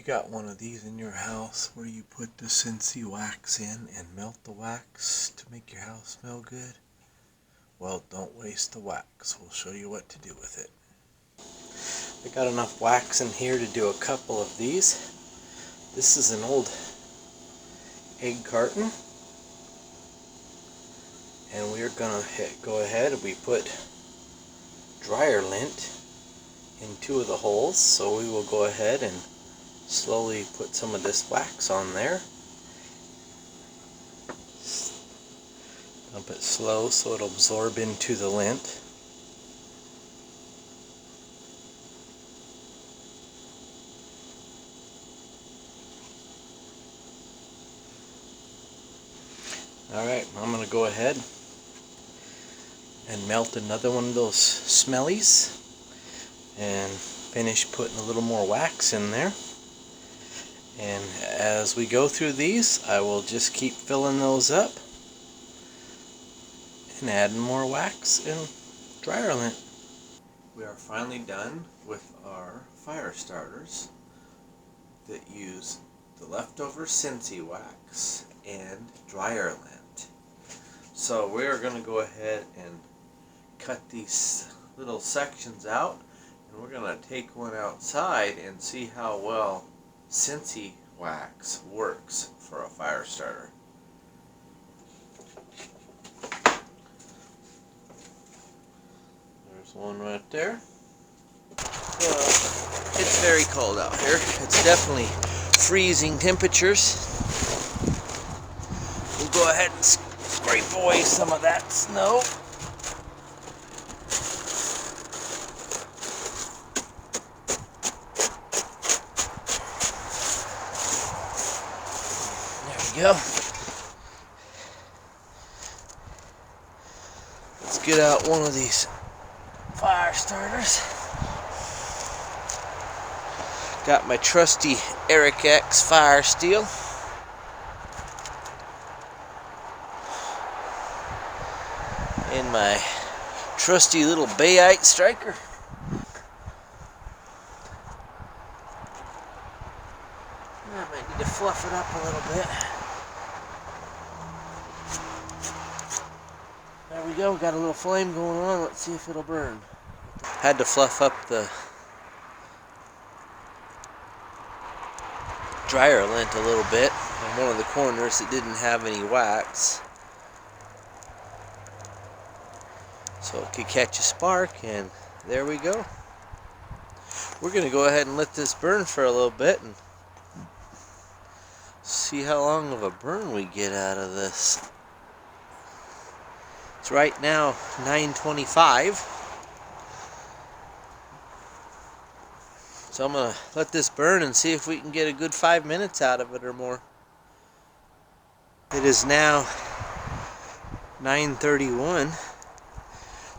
got one of these in your house where you put the Scentsy wax in and melt the wax to make your house smell good? Well, don't waste the wax. We'll show you what to do with it. I got enough wax in here to do a couple of these. This is an old egg carton. And we're going to go ahead and we put dryer lint in 2 of the holes. So we will go ahead and slowly put some of this wax on there. Dump it slow so it'll absorb into the lint. Alright, I'm going to go ahead and melt another one of those smellies and finish putting a little more wax in there. And as we go through these, I will just keep filling those up and adding more wax and dryer lint. We are finally done with our fire starters that use the leftover Scentsy wax and dryer lint. So we are going to go ahead and cut these little sections out, and we're going to take one outside and see how well Scentsy wax works for a fire starter. There's one right there. It's very cold out here. It's definitely freezing temperatures. We'll go ahead and scrape away some of that snow. Go. Let's get out one of these fire starters. Got my trusty Eric X fire steel. And my trusty little bayite striker. I might need to fluff it up a little bit. There we go, got a little flame going on. Let's see if it'll burn. Had to fluff up the dryer lint a little bit on one of the corners that didn't have any wax, so it could catch a spark, and there we go. We're going to go ahead and let this burn for a little bit and see how long of a burn we get out of this. It's right now 9:25. So I'm going to let this burn and see if we can get a good 5 minutes out of it or more. It is now 9:31.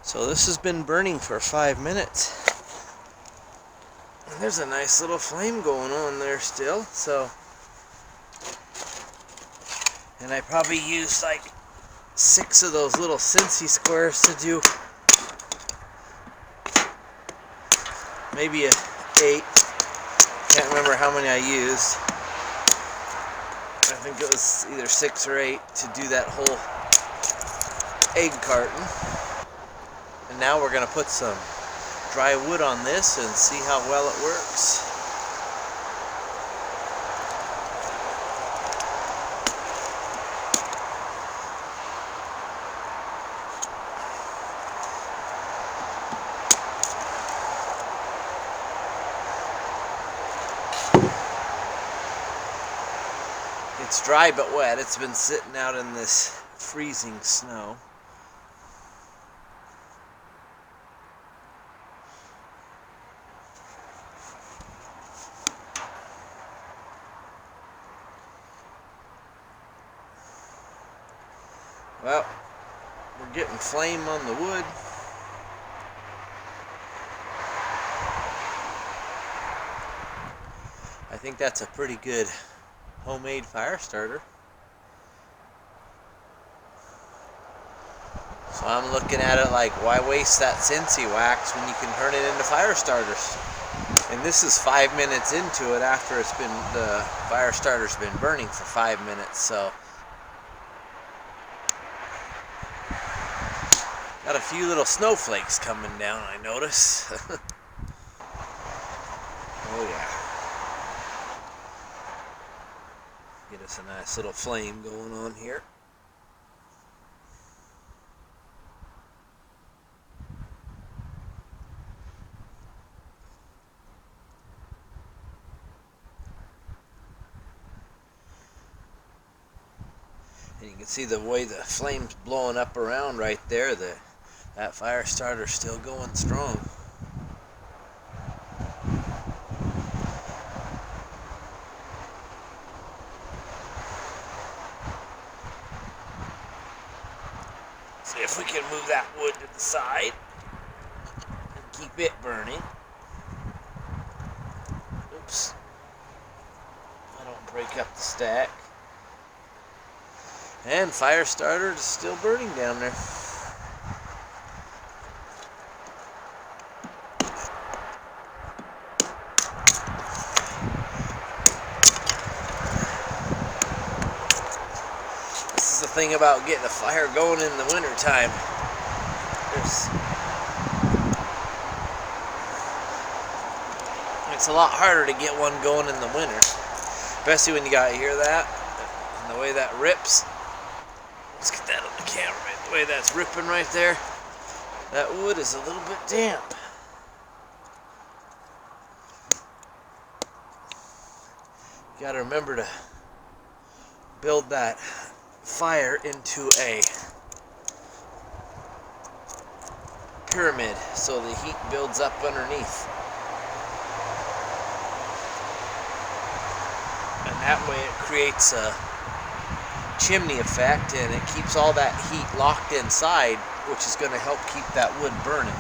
So this has been burning for 5 minutes. And there's a nice little flame going on there still. And I probably used like 6 of those little Scentsy squares to do maybe a 8. Can't remember how many I used. I think it was either 6 or 8 to do that whole egg carton. And now we're going to put some dry wood on this and see how well it works. It's dry but wet. It's been sitting out in this freezing snow. Well, we're getting flame on the wood. I think that's a pretty good homemade fire starter. So I'm looking at it like, why waste that Scentsy wax when you can turn it into fire starters? And this is 5 minutes into it after the fire starter's been burning for 5 minutes, so got a few little snowflakes coming down, I notice. Oh yeah. Get us a nice little flame going on here. And you can see the way the flame's blowing up around right there. That fire starter's still going strong. See if we can move that wood to the side and keep it burning. Oops. I don't break up the stack. And fire starter is still burning down there. This is the thing about getting a fire going in the winter time. It's a lot harder to get one going in the winter, especially when you got to hear that and the way that rips. Let's get that on the camera. The way that's ripping right there, that wood is a little bit damp. You got to remember to build that fire into a pyramid so the heat builds up underneath. And that way it creates a chimney effect and it keeps all that heat locked inside, which is going to help keep that wood burning.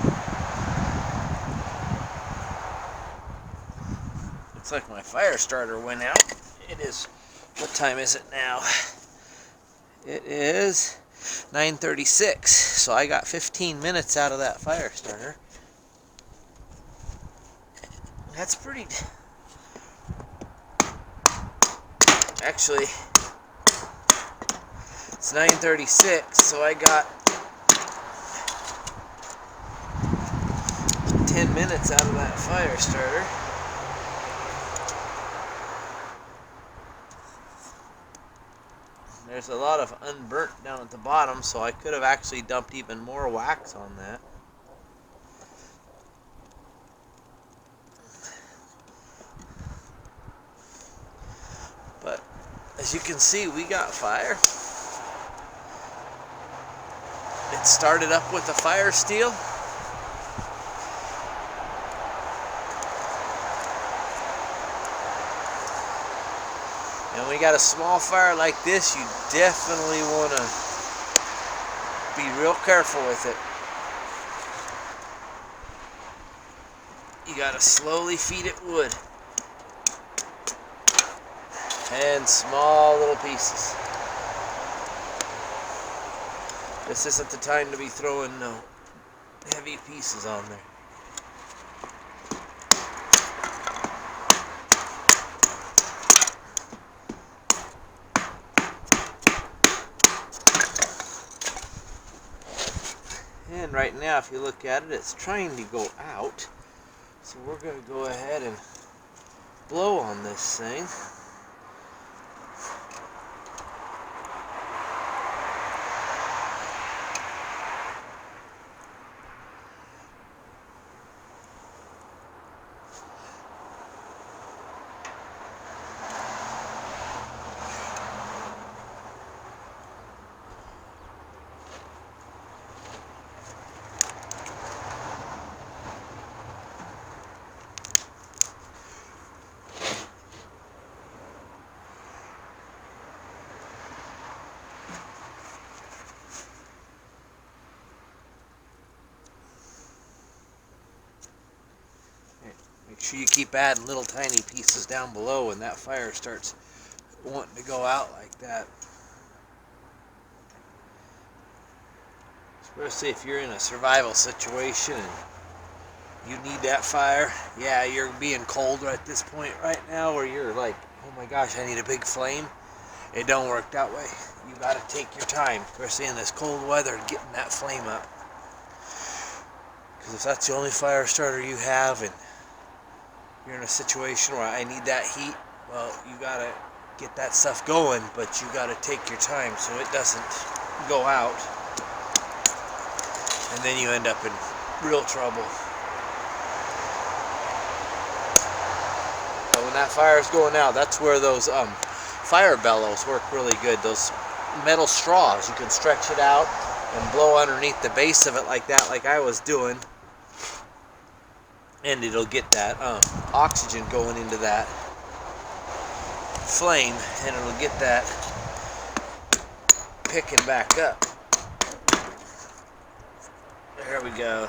Looks like my fire starter went out. It is, what time is it now? It is 9:36, so I got 15 minutes out of that fire starter. That's pretty... Actually, it's 9:36, so I got 10 minutes out of that fire starter. There's a lot of unburnt down at the bottom, so I could have actually dumped even more wax on that. But as you can see, we got fire. It started up with the fire steel. And when you got a small fire like this, you definitely want to be real careful with it. You got to slowly feed it wood. And small little pieces. This isn't the time to be throwing no heavy pieces on there. And right now, if you look at it, it's trying to go out. So we're going to go ahead and blow on this thing. Make sure you keep adding little tiny pieces down below when that fire starts wanting to go out like that. Especially if you're in a survival situation and You need that fire. Yeah, you're being cold at this point right now where you're like, oh my gosh, I need a big flame. It don't work that way. You gotta take your time, especially in this cold weather, getting that flame up. Because if that's the only fire starter you have and you're in a situation where I need that heat, well, you gotta get that stuff going, but you gotta take your time so it doesn't go out. And then you end up in real trouble. But when that fire is going out, that's where those fire bellows work really good. Those metal straws, you can stretch it out and blow underneath the base of it like that, like I was doing, and it'll get that oxygen going into that flame, and it'll get that picking back up. There we go.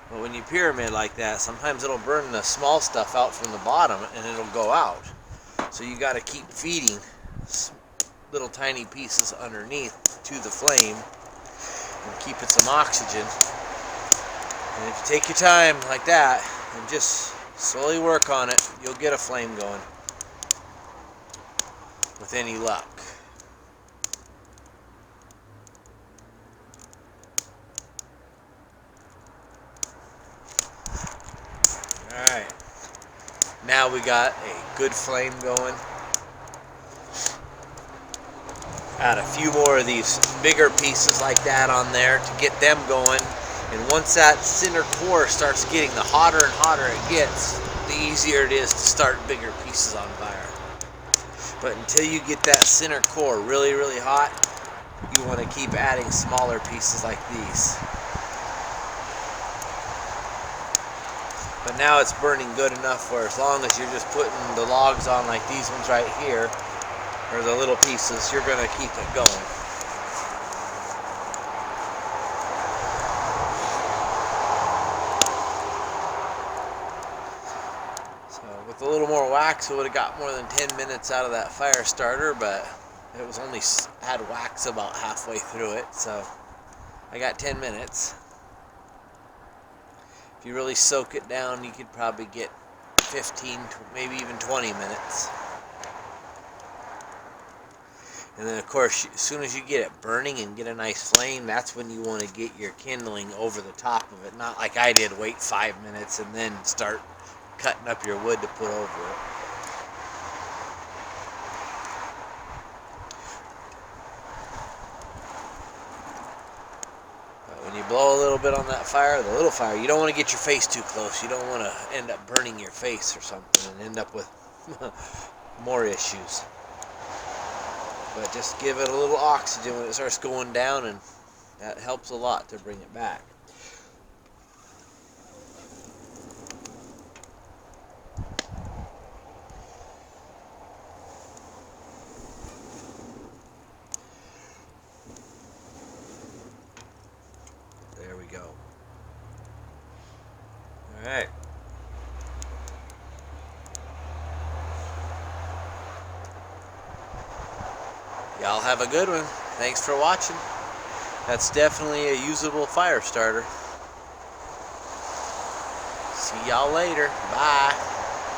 But when you pyramid like that, sometimes it'll burn the small stuff out from the bottom and it'll go out. So you got to keep feeding little tiny pieces underneath to the flame and keep it some oxygen. And if you take your time like that and just slowly work on it, you'll get a flame going with any luck. Alright, now we got a good flame going. Add a few more of these bigger pieces like that on there to get them going. And once that center core starts getting, the hotter and hotter it gets, the easier it is to start bigger pieces on fire. But until you get that center core really, really hot, you want to keep adding smaller pieces like these. But now it's burning good enough where as long as you're just putting the logs on like these ones right here, or the little pieces, you're going to keep it going. So with a little more wax, it would have got more than 10 minutes out of that fire starter, but it was only had wax about halfway through it, so I got 10 minutes. If you really soak it down, you could probably get 15, maybe even 20 minutes. And then of course, as soon as you get it burning and get a nice flame, that's when you want to get your kindling over the top of it. Not like I did, wait 5 minutes and then start cutting up your wood to put over it. When you blow a little bit on that fire, the little fire, you don't want to get your face too close. You don't want to end up burning your face or something and end up with more issues. But just give it a little oxygen when it starts going down, and that helps a lot to bring it back. There we go. All right. Y'all have a good one. Thanks for watching. That's definitely a usable fire starter. See y'all later. Bye.